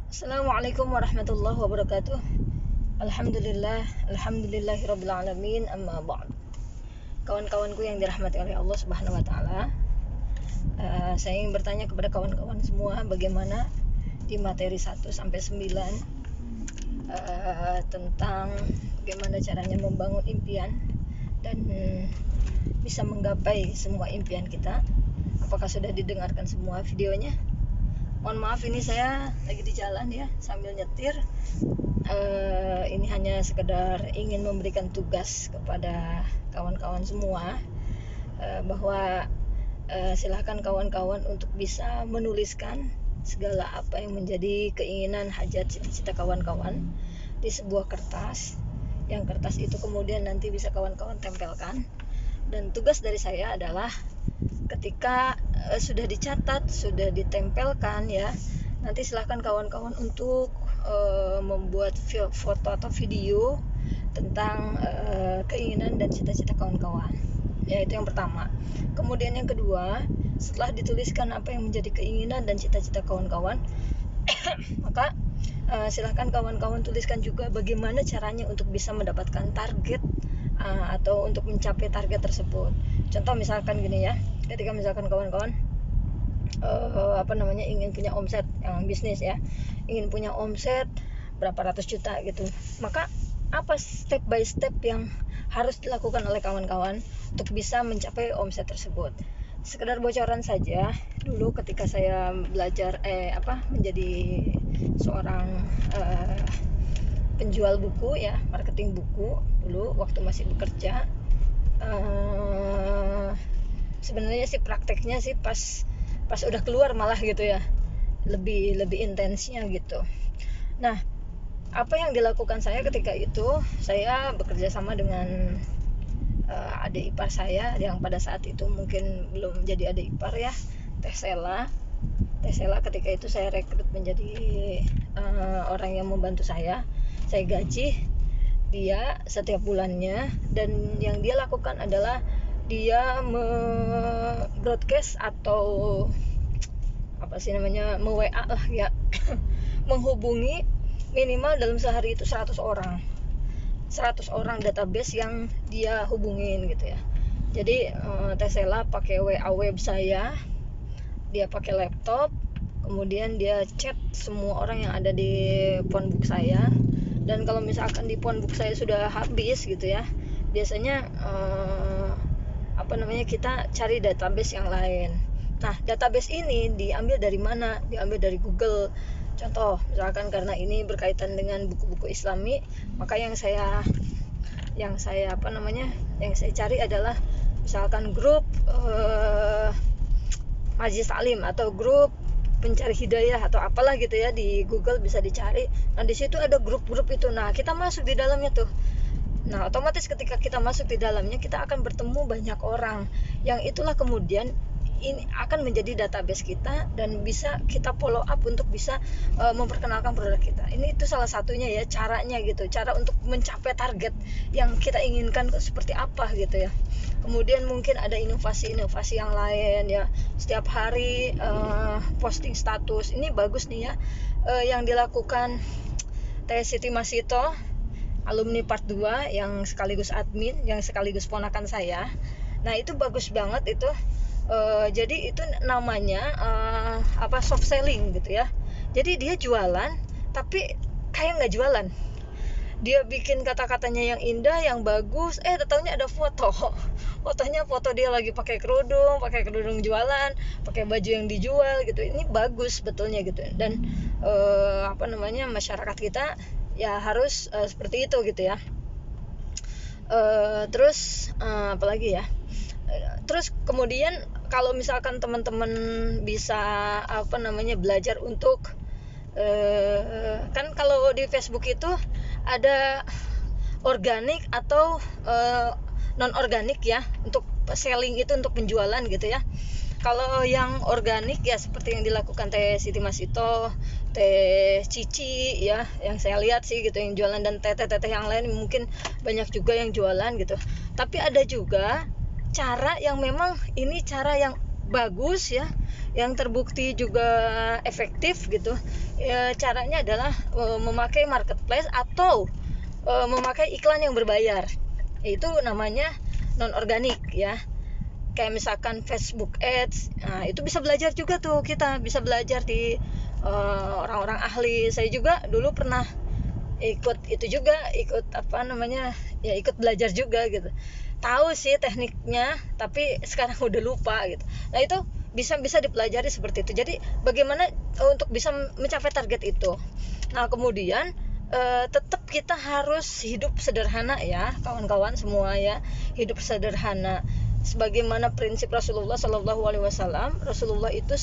Assalamualaikum warahmatullahi wabarakatuh. Alhamdulillahirabbil alamin, amma ba'd. Kawan-kawanku yang dirahmati oleh Allah Subhanahu wa taala, saya ingin bertanya kepada kawan-kawan semua bagaimana di materi 1 sampai 9 tentang bagaimana caranya membangun impian dan bisa menggapai semua impian kita. Apakah sudah didengarkan semua videonya? Mohon maaf, ini saya lagi di jalan ya, sambil nyetir. Ini hanya sekedar ingin memberikan tugas kepada kawan-kawan semua, bahwa silakan kawan-kawan untuk bisa menuliskan segala apa yang menjadi keinginan, hajat, cita-cita kawan-kawan di sebuah kertas. Yang kertas itu kemudian nanti bisa kawan-kawan tempelkan. Dan tugas dari saya adalah ketika sudah dicatat, sudah ditempelkan ya, nanti silahkan kawan-kawan untuk membuat foto atau video tentang keinginan dan cita-cita kawan-kawan. Ya, itu yang pertama. Kemudian yang kedua, setelah dituliskan apa yang menjadi keinginan dan cita-cita kawan-kawan, maka silahkan kawan-kawan tuliskan juga bagaimana caranya untuk bisa mendapatkan target atau untuk mencapai target tersebut. Contoh misalkan gini ya, ketika misalkan kawan-kawan ingin punya omset bisnis ya, ingin punya omset berapa ratus juta gitu, maka apa step by step yang harus dilakukan oleh kawan-kawan untuk bisa mencapai omset tersebut. Sekedar bocoran saja, dulu ketika saya belajar menjadi seorang penjual buku ya, marketing buku dulu waktu masih bekerja, sebenarnya sih prakteknya sih pas udah keluar malah gitu ya, lebih intensnya gitu. Nah, apa yang dilakukan saya ketika itu, saya bekerja sama dengan adik ipar saya yang pada saat itu mungkin belum jadi adik ipar ya, Teh Sela. Ketika itu saya rekrut menjadi orang yang membantu saya gaji dia setiap bulannya, dan yang dia lakukan adalah dia broadcast atau me-WA lah ya, menghubungi minimal dalam sehari itu 100 orang database yang dia hubungin gitu ya. Jadi Tesela pakai WA web saya, dia pakai laptop, kemudian dia chat semua orang yang ada di phonebook saya. Dan kalau misalkan di phonebook saya sudah habis gitu ya, biasanya kita cari database yang lain. Nah, database ini diambil dari mana? Diambil dari Google. Contoh, misalkan karena ini berkaitan dengan buku-buku Islami, maka yang saya cari adalah misalkan grup Majlis Taklim atau grup pencari hidayah atau apalah gitu ya, di Google bisa dicari. Nah, di situ ada grup-grup itu. Nah, kita masuk di dalamnya tuh. Nah, otomatis ketika kita masuk di dalamnya, kita akan bertemu banyak orang yang itulah kemudian ini akan menjadi database kita dan bisa kita follow up untuk bisa memperkenalkan produk kita. Ini itu salah satunya ya, caranya gitu, cara untuk mencapai target yang kita inginkan seperti apa gitu ya. Kemudian mungkin ada inovasi-inovasi yang lain ya, setiap hari posting status. Ini bagus nih ya, yang dilakukan Teh Siti Masito, alumni part 2 yang sekaligus admin, yang sekaligus ponakan saya. Nah, itu bagus banget itu. Jadi itu namanya soft selling gitu ya. Jadi dia jualan tapi kayak nggak jualan. Dia bikin kata-katanya yang indah, yang bagus, taunya ada fotonya foto dia lagi pakai kerudung jualan, pakai baju yang dijual gitu. Ini bagus betulnya gitu. Dan masyarakat kita ya harus seperti itu gitu ya. Terus apalagi ya, terus kemudian kalau misalkan teman-teman bisa belajar untuk kan kalau di Facebook itu ada organik atau non organik ya, untuk selling itu, untuk penjualan gitu ya. Kalau yang organik ya seperti yang dilakukan Teh Siti Masito, Teh Cici ya, yang saya lihat sih gitu yang jualan, dan teteh-teteh yang lain mungkin banyak juga yang jualan gitu. Tapi ada juga cara yang memang ini cara yang bagus ya, yang terbukti juga efektif gitu. Caranya adalah memakai marketplace atau memakai iklan yang berbayar. Itu namanya non organik ya. Kayak misalkan Facebook Ads. Nah, itu bisa belajar juga tuh, kita bisa belajar di orang-orang ahli. Saya juga dulu pernah ikut ikut belajar juga gitu. Tahu sih tekniknya, tapi sekarang udah lupa gitu. Nah, itu bisa dipelajari seperti itu. Jadi bagaimana untuk bisa mencapai target itu. Nah, kemudian tetap kita harus hidup sederhana ya, kawan-kawan semua ya. Hidup sederhana sebagaimana prinsip Rasulullah Shallallahu Alaihi Wasallam. Rasulullah itu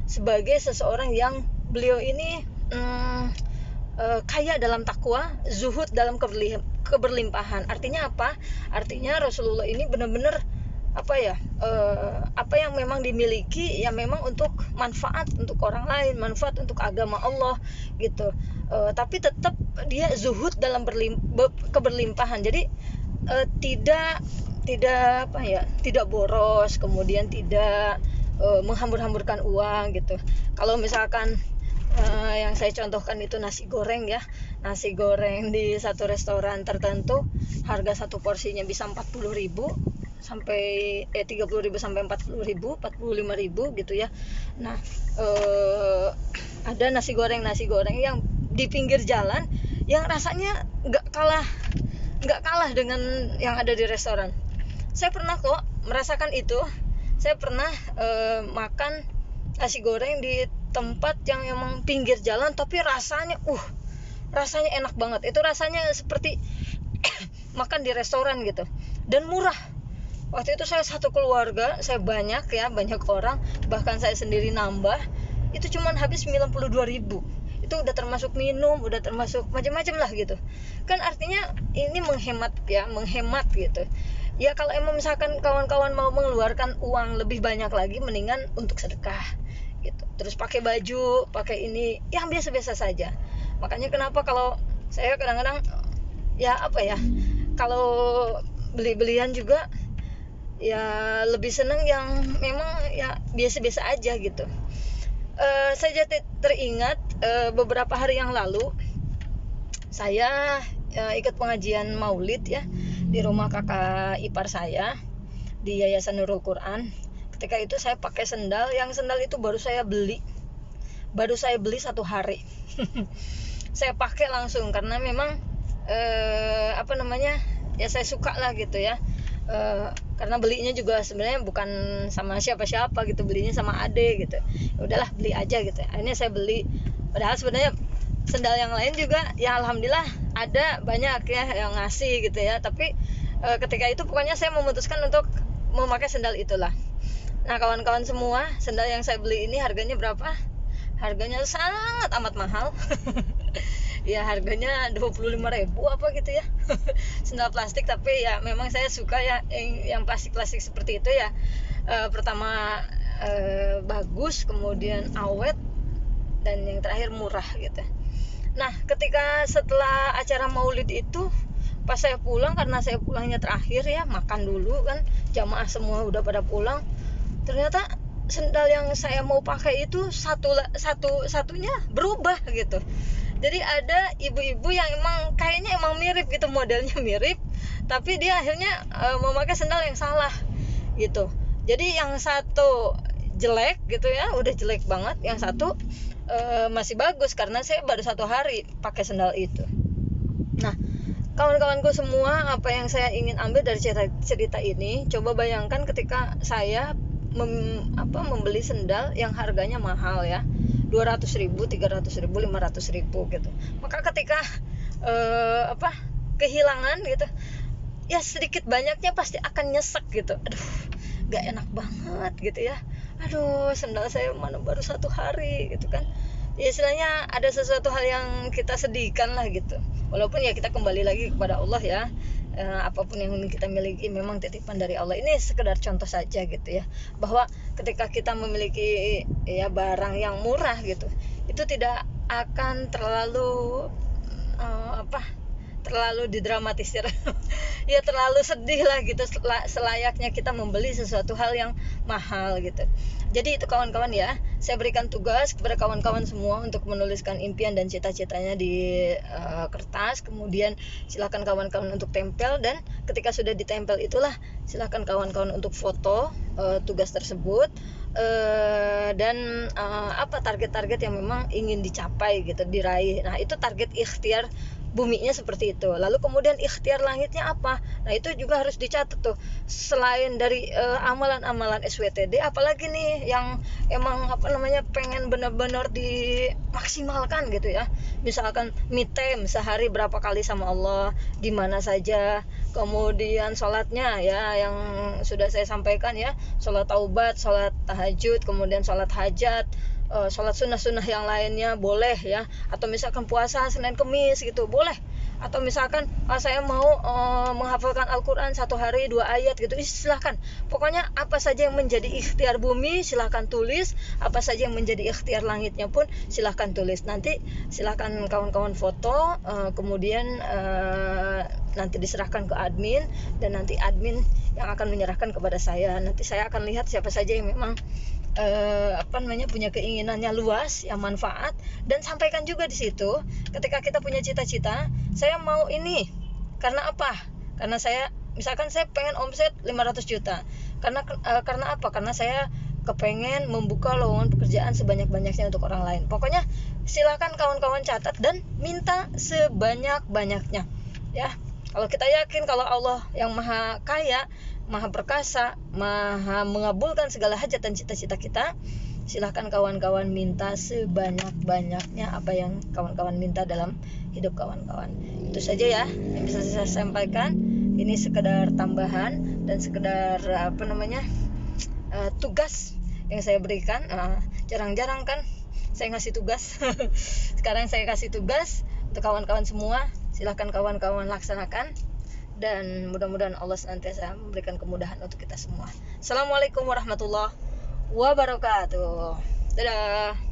sebagai seseorang yang beliau ini kaya dalam takwa, zuhud dalam keberlimpahan. Artinya apa? Artinya Rasulullah ini benar-benar apa yang memang dimiliki ya memang untuk manfaat untuk orang lain, manfaat untuk agama Allah gitu. Tapi tetap dia zuhud dalam keberlimpahan. Jadi tidak boros, kemudian tidak menghambur-hamburkan uang gitu. Kalau misalkan yang saya contohkan itu nasi goreng ya, nasi goreng di satu restoran tertentu harga satu porsinya bisa 40.000 sampai 30.000 sampai 40.000, 45.000 gitu ya. Nah, ada nasi goreng yang di pinggir jalan yang rasanya nggak kalah dengan yang ada di restoran. Saya pernah kok merasakan itu. Saya pernah makan nasi goreng di tempat yang emang pinggir jalan, tapi rasanya enak banget. Itu rasanya seperti makan di restoran gitu, dan murah. Waktu itu saya satu keluarga, saya banyak orang, bahkan saya sendiri nambah, itu cuman habis 92.000. Itu udah termasuk minum, udah termasuk macam-macam lah gitu. Kan artinya ini menghemat gitu. Ya kalau emang misalkan kawan-kawan mau mengeluarkan uang lebih banyak lagi, mendingan untuk sedekah gitu. Terus pakai baju, pakai ini yang biasa-biasa saja. Makanya kenapa kalau saya kadang-kadang kalau beli-belian juga ya lebih seneng yang memang ya biasa-biasa aja gitu. Saya teringat beberapa hari yang lalu saya ikut pengajian maulid ya di rumah kakak ipar saya di Yayasan Nurul Quran. Ketika itu saya pakai sendal itu baru saya beli 1 hari. Saya pakai langsung karena memang ya saya suka lah gitu ya. Karena belinya juga sebenarnya bukan sama siapa-siapa gitu, belinya sama ade gitu. Udahlah beli aja gitu. Akhirnya saya beli. Padahal sebenarnya sendal yang lain juga ya alhamdulillah ada banyak ya yang ngasih gitu ya. Tapi ketika itu pokoknya saya memutuskan untuk memakai sendal itulah. Nah, kawan-kawan semua, sendal yang saya beli ini harganya berapa? Harganya sangat amat mahal. Ya harganya 25.000 apa gitu ya. Sendal plastik, tapi ya memang saya suka ya yang plastik seperti itu ya. Pertama bagus, kemudian awet, dan yang terakhir murah gitu. Nah, ketika setelah acara maulid itu, pas saya pulang, karena saya pulangnya terakhir ya, makan dulu kan, jamaah semua udah pada pulang. Ternyata sendal yang saya mau pakai itu satunya berubah gitu. Jadi ada ibu-ibu yang kayaknya mirip gitu, modelnya mirip, tapi dia akhirnya memakai sendal yang salah gitu. Jadi yang satu jelek gitu ya, udah jelek banget. Yang satu masih bagus karena saya baru 1 hari pakai sendal itu. Nah, kawan-kawanku semua, apa yang saya ingin ambil dari cerita ini, coba bayangkan ketika saya membeli sendal yang harganya mahal ya, 200.000, 300.000, 500.000 gitu. Maka ketika kehilangan gitu, ya sedikit banyaknya pasti akan nyesek gitu. Aduh, gak enak banget gitu ya. Aduh, sendal saya mana baru 1 hari gitu kan. Ya istilahnya ada sesuatu hal yang kita sedihkan lah gitu. Walaupun ya kita kembali lagi kepada Allah ya. Apapun yang kita miliki memang titipan dari Allah. Ini sekedar contoh saja gitu ya, bahwa ketika kita memiliki ya barang yang murah gitu, itu tidak akan terlalu didramatisir. Ya terlalu sedih lah gitu, selayaknya kita membeli sesuatu hal yang mahal gitu. Jadi itu kawan-kawan ya, saya berikan tugas kepada kawan-kawan semua untuk menuliskan impian dan cita-citanya di kertas. Kemudian silakan kawan-kawan untuk tempel, dan ketika sudah ditempel itulah silakan kawan-kawan untuk foto tugas tersebut, dan apa target-target yang memang ingin dicapai gitu, diraih. Nah itu target ikhtiar buminya seperti itu. Lalu kemudian ikhtiar langitnya apa? Nah itu juga harus dicatat tuh. Selain dari amalan-amalan SWTD, apalagi nih yang emang pengen benar-benar dimaksimalkan gitu ya. Misalkan me time sehari berapa kali sama Allah, di mana saja. Kemudian sholatnya ya yang sudah saya sampaikan ya, sholat taubat, sholat tahajud, kemudian sholat hajat, sholat sunnah-sunnah yang lainnya boleh ya, atau misalkan puasa Senin Kemis gitu boleh, atau misalkan saya mau menghafalkan Al-Quran 1 hari 2 ayat gitu, silahkan. Pokoknya apa saja yang menjadi ikhtiar bumi silahkan tulis, apa saja yang menjadi ikhtiar langitnya pun silahkan tulis. Nanti silahkan kawan-kawan foto, kemudian nanti diserahkan ke admin, dan nanti admin yang akan menyerahkan kepada saya. Nanti saya akan lihat siapa saja yang memang punya keinginannya luas, yang manfaat, dan sampaikan juga di situ. Ketika kita punya cita-cita, saya mau ini karena apa? Karena saya misalkan saya pengen omset 500 juta. Karena apa? Karena saya kepengen membuka lowongan pekerjaan sebanyak-banyaknya untuk orang lain. Pokoknya silakan kawan-kawan catat dan minta sebanyak-banyaknya ya. Kalau kita yakin kalau Allah yang maha kaya, maha perkasa, maha mengabulkan segala hajat dan cita-cita kita, silahkan kawan-kawan minta sebanyak-banyaknya apa yang kawan-kawan minta dalam hidup kawan-kawan. Itu saja ya yang bisa saya sampaikan. Ini sekedar tambahan dan sekedar tugas yang saya berikan. Jarang-jarang kan saya ngasih tugas. Sekarang saya kasih tugas untuk kawan-kawan semua. Silahkan kawan-kawan laksanakan, dan mudah-mudahan Allah senantiasa memberikan kemudahan untuk kita semua. Assalamualaikum warahmatullahi wabarakatuh. Dadah.